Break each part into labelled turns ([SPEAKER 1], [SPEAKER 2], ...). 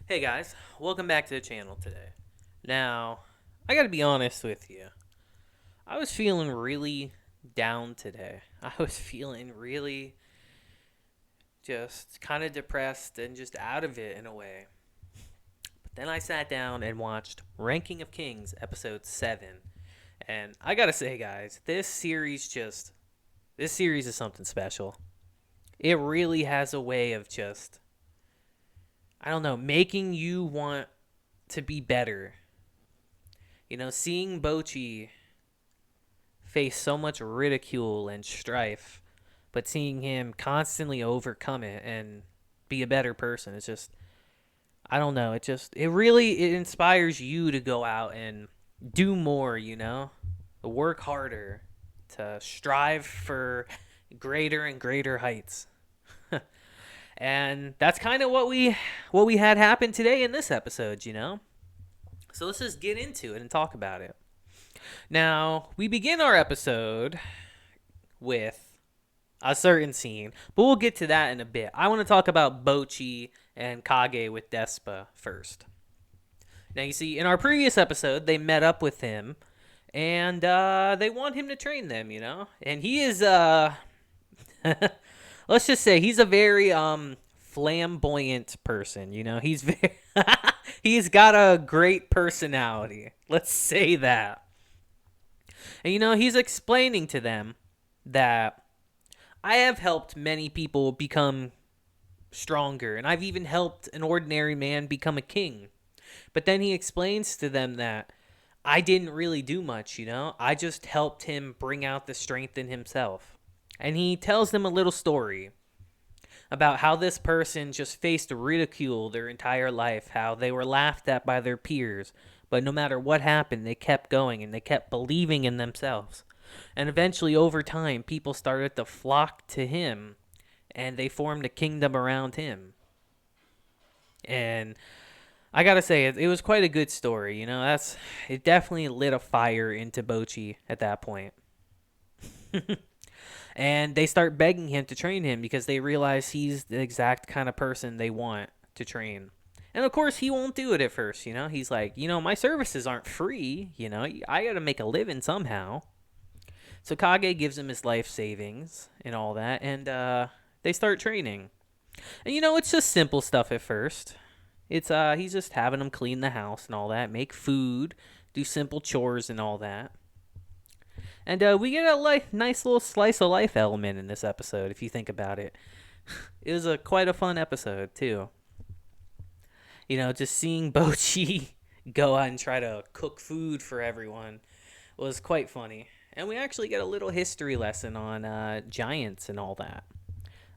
[SPEAKER 1] Hey guys, welcome back to the channel today. Now, I gotta be honest with you. I was feeling really down today. I was feeling really just kind of depressed and just out of it in a way. But then I sat down and watched Ranking of Kings episode 7. And I gotta say, guys, this series is something special. It really has a way of just, I don't know, making you want to be better. Seeing Bojji face so much ridicule and strife, but seeing him constantly overcome it and be a better person, it's just, I don't know, it inspires you to go out and do more, work harder, to strive for greater and greater heights. And that's kind of what we had happen today in this episode. So let's just get into it and talk about it. Now, we begin our episode with a certain scene, but we'll get to that in a bit. I want to talk about Bojji and Kage with Despa first. Now, you see, in our previous episode, they met up with him, and they want him to train them. And he is, let's just say, he's a very flamboyant person. He's very, he's got a great personality. Let's say that. And he's explaining to them that I have helped many people become stronger, and I've even helped an ordinary man become a king. But then he explains to them that I didn't really do much. I just helped him bring out the strength in himself. And he tells them a little story about how this person just faced ridicule their entire life, how they were laughed at by their peers, but no matter what happened, they kept going and they kept believing in themselves. And eventually, over time, people started to flock to him and they formed a kingdom around him. And I gotta say, it was quite a good story. It definitely lit a fire into Bojji at that point. And they start begging him to train him because they realize he's the exact kind of person they want to train. And of course, he won't do it at first. He's like, my services aren't free. I got to make a living somehow. So Kage gives him his life savings and all that, and they start training. And it's just simple stuff at first. It's he's just having them clean the house and all that, make food, do simple chores and all that. And we get a nice little slice of life element in this episode, if you think about it. It was quite a fun episode, too. Just seeing Bojji go out and try to cook food for everyone was quite funny. And we actually get a little history lesson on giants and all that,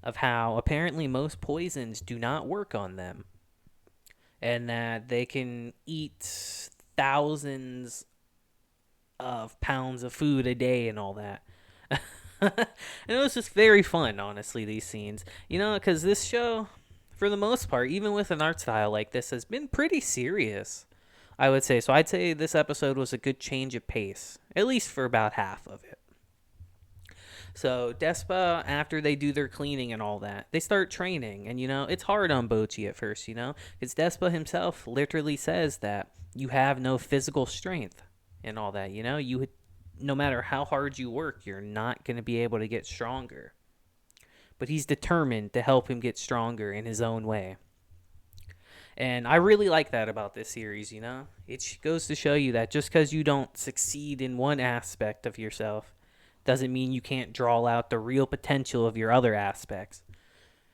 [SPEAKER 1] of how apparently most poisons do not work on them, and that they can eat thousands of pounds of food a day and all that. And it was just very fun, honestly, these scenes. Because this show, for the most part, even with an art style like this, has been pretty serious, I would say. So I'd say this episode was a good change of pace, at least for about half of it. So Despa, after they do their cleaning and all that, they start training. And, it's hard on Bojji at first, because Despa himself literally says that you have no physical strength and all that. No matter how hard you work, you're not going to be able to get stronger. But he's determined to help him get stronger in his own way. And I really like that about this series. It goes to show you that just because you don't succeed in one aspect of yourself doesn't mean you can't draw out the real potential of your other aspects.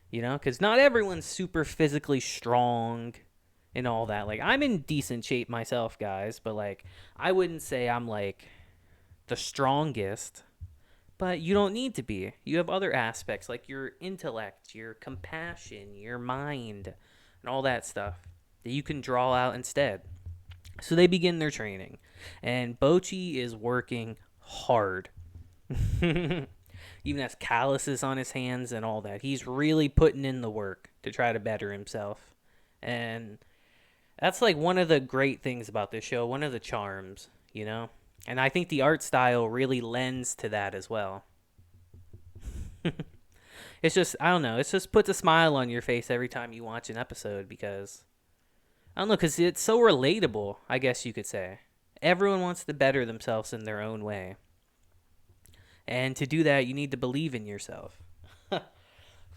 [SPEAKER 1] Because not everyone's super physically strong and all that. Like, I'm in decent shape myself, guys, but I wouldn't say I'm the strongest, but you don't need to be. You have other aspects like your intellect, your compassion, your mind, and all that stuff that you can draw out instead. So they begin their training, and Bojji is working hard. Even has calluses on his hands and all that. He's really putting in the work to try to better himself. And that's one of the great things about this show, one of the charms. And I think the art style really lends to that as well. It's just, I don't know, it just puts a smile on your face every time you watch an episode, because I don't know, because it's so relatable, I guess you could say. Everyone wants to better themselves in their own way. And to do that, you need to believe in yourself.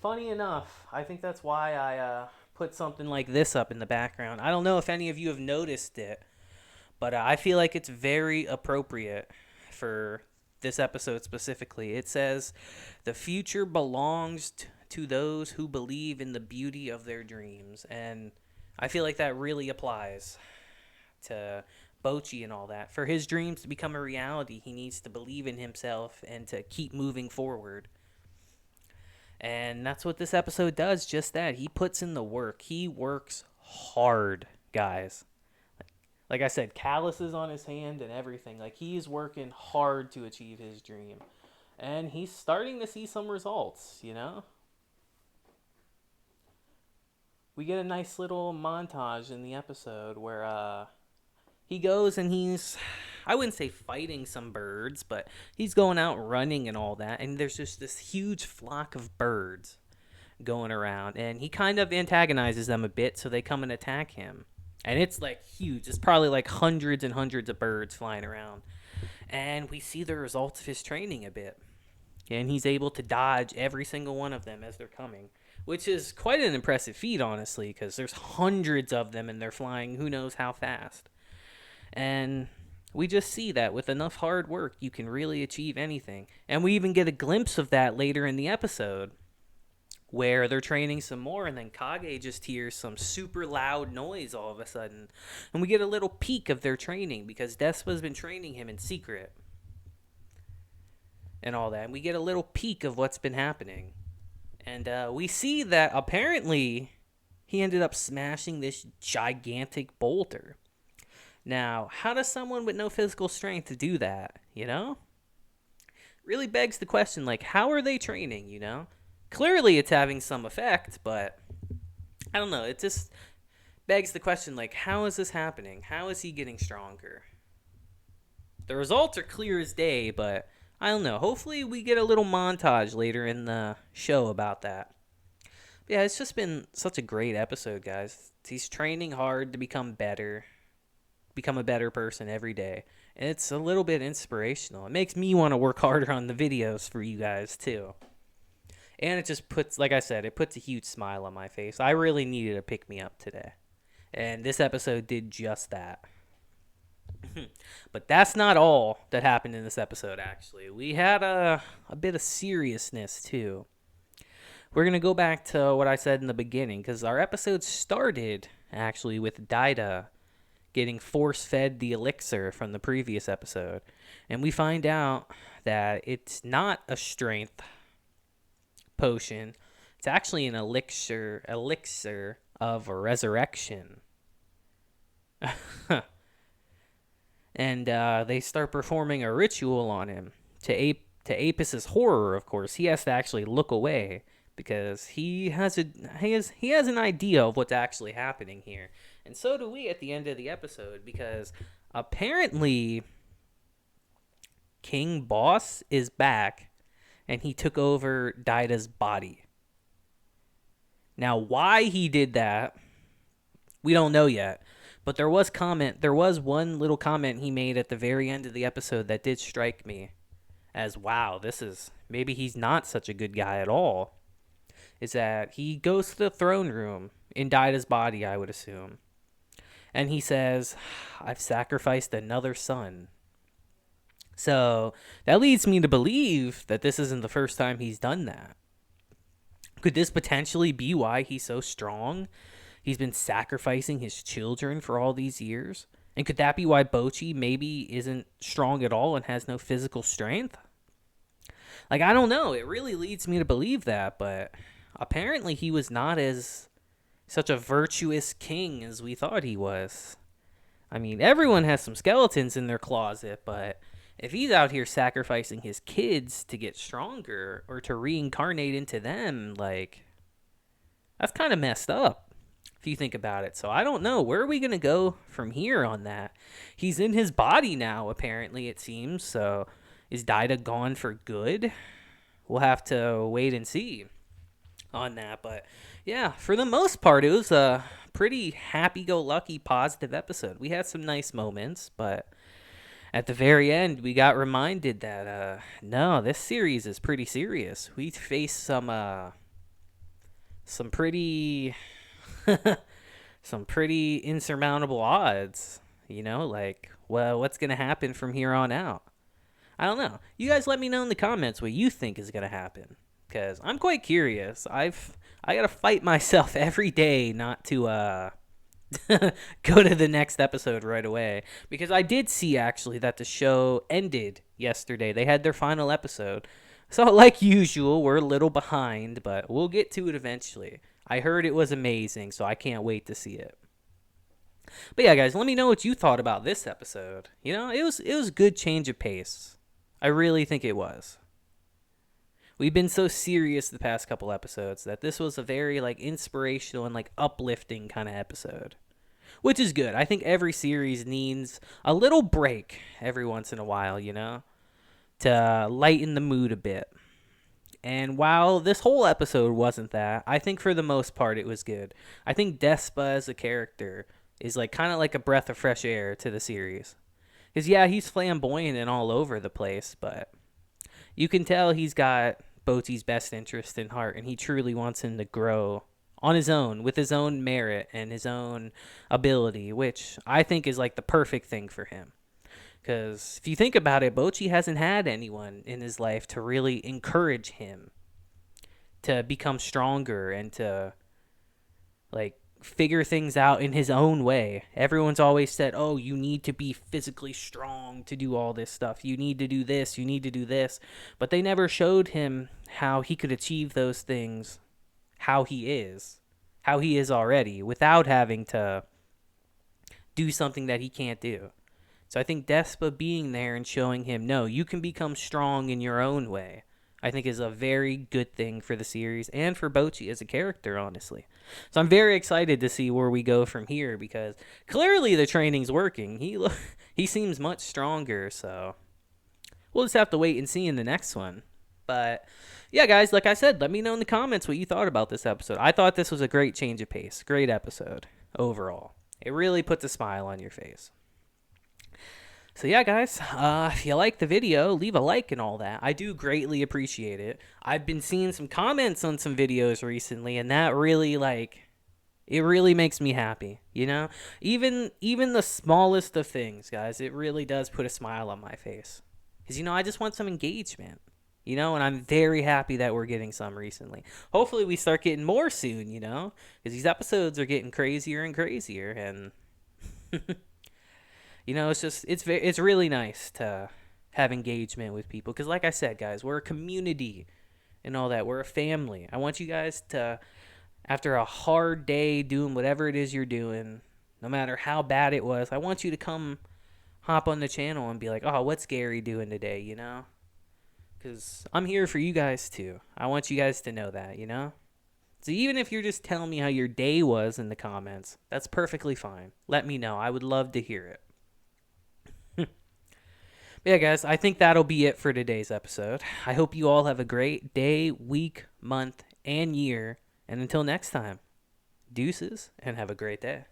[SPEAKER 1] Funny enough, I think that's why I put something like this up in the background. I don't know if any of you have noticed it, but I feel like it's very appropriate for this episode specifically. It says, "The future belongs to those who believe in the beauty of their dreams." And I feel like that really applies to Bojji and all that. For his dreams to become a reality, he needs to believe in himself and to keep moving forward. And that's what this episode does, just that. He puts in the work. He works hard, guys. Like I said, calluses on his hand and everything. Like, he's working hard to achieve his dream. And he's starting to see some results, you know? We get a nice little montage in the episode where he goes and he's, I wouldn't say fighting some birds, but he's going out running and all that. And there's just this huge flock of birds going around. And he kind of antagonizes them a bit, so they come and attack him. And it's like huge. It's probably like hundreds and hundreds of birds flying around. And we see the results of his training a bit. And he's able to dodge every single one of them as they're coming, which is quite an impressive feat, honestly, because there's hundreds of them and they're flying who knows how fast. And we just see that with enough hard work, you can really achieve anything. And we even get a glimpse of that later in the episode, where they're training some more, and then Kage just hears some super loud noise all of a sudden. And we get a little peek of their training, because Despa's been training him in secret and all that. And we get a little peek of what's been happening. And we see that apparently he ended up smashing this gigantic boulder. Now, how does someone with no physical strength do that, you know? Really begs the question, like, how are they training, you know? Clearly it's having some effect, but I don't know. It just begs the question, like, how is this happening? How is he getting stronger? The results are clear as day, but I don't know. Hopefully we get a little montage later in the show about that. But yeah, it's just been such a great episode, guys. He's training hard to become better, become a better person every day. And it's a little bit inspirational. It makes me want to work harder on the videos for you guys, too. And it just puts, like I said, it puts a huge smile on my face. I really needed a pick-me-up today. And this episode did just that. But that's not all that happened in this episode, actually. We had a bit of seriousness, too. We're going to go back to what I said in the beginning, because our episode started, actually, with Daida getting force-fed the elixir from the previous episode. And we find out that it's not a strength potion. It's actually an elixir of resurrection. And they start performing a ritual on him. To Apis' horror, of course, he has to actually look away, because he has an idea of what's actually happening here. And so do we at the end of the episode, because apparently King Boss is back, and he took over Daida's body. Now, why he did that, we don't know yet. But there was one little comment he made at the very end of the episode that did strike me as, wow, maybe he's not such a good guy at all. Is that he goes to the throne room in Daida's body, I would assume. And he says, "I've sacrificed another son." So that leads me to believe that this isn't the first time he's done that. Could this potentially be why he's so strong? He's been sacrificing his children for all these years? And could that be why Bojji maybe isn't strong at all and has no physical strength? Like, I don't know. It really leads me to believe that, but apparently he was not such a virtuous king as we thought he was. I mean, everyone has some skeletons in their closet, but if he's out here sacrificing his kids to get stronger or to reincarnate into them, like, that's kind of messed up if you think about it. So I don't know. Where are we going to go from here on that? He's in his body now, apparently, it seems. So is Daida gone for good? We'll have to wait and see on that. But yeah, for the most part, it was a pretty happy-go-lucky, positive episode. We had some nice moments, but at the very end, we got reminded that no, this series is pretty serious. We face some pretty some pretty insurmountable odds. You know, like, well, what's gonna happen from here on out? I don't know. You guys let me know in the comments what you think is gonna happen, because I'm quite curious. I gotta fight myself every day not to go to the next episode right away, because I did see actually that the show ended yesterday. They had their final episode. So like usual, we're a little behind, but we'll get to it eventually. I heard it was amazing, so I can't wait to see it. But yeah, guys, let me know what you thought about this episode. You know, it was a good change of pace. I really think it was. We've been so serious the past couple episodes that this was a very like inspirational and like uplifting kind of episode, which is good. I think every series needs a little break every once in a while, you know, to lighten the mood a bit. And while this whole episode wasn't that, I think for the most part it was good. I think Despa as a character is like kind of like a breath of fresh air to the series. Because yeah, he's flamboyant and all over the place, but you can tell he's got Bojji's best interest in heart, and he truly wants him to grow on his own, with his own merit and his own ability, which I think is like the perfect thing for him. Because if you think about it, Bojji hasn't had anyone in his life to really encourage him to become stronger and to like figure things out in his own way. Everyone's always said, oh, you need to be physically strong to do all this stuff. You need to do this. You need to do this. But they never showed him how he could achieve those things, how he is already, without having to do something that he can't do. So I think Despa being there and showing him, no, you can become strong in your own way, I think is a very good thing for the series and for Bojji as a character, honestly. So I'm very excited to see where we go from here, because clearly the training's working. He seems much stronger, so we'll just have to wait and see in the next one. But yeah, guys, like I said, let me know in the comments what you thought about this episode. I thought this was a great change of pace, great episode overall. It really puts a smile on your face. So yeah, guys, if you like the video, leave a like and all that. I do greatly appreciate it. I've been seeing some comments on some videos recently, and that really, it really makes me happy, you know? Even the smallest of things, guys, it really does put a smile on my face. Because, you know, I just want some engagement, you know? And I'm very happy that we're getting some recently. Hopefully we start getting more soon, you know? Because these episodes are getting crazier and crazier, and... You know, it's really nice to have engagement with people. Because like I said, guys, we're a community and all that. We're a family. I want you guys to, after a hard day doing whatever it is you're doing, no matter how bad it was, I want you to come hop on the channel and be like, oh, what's Gary doing today, you know? Because I'm here for you guys too. I want you guys to know that, you know? So even if you're just telling me how your day was in the comments, that's perfectly fine. Let me know. I would love to hear it. Yeah, guys, I think that'll be it for today's episode. I hope you all have a great day, week, month, and year. And until next time, deuces, and have a great day.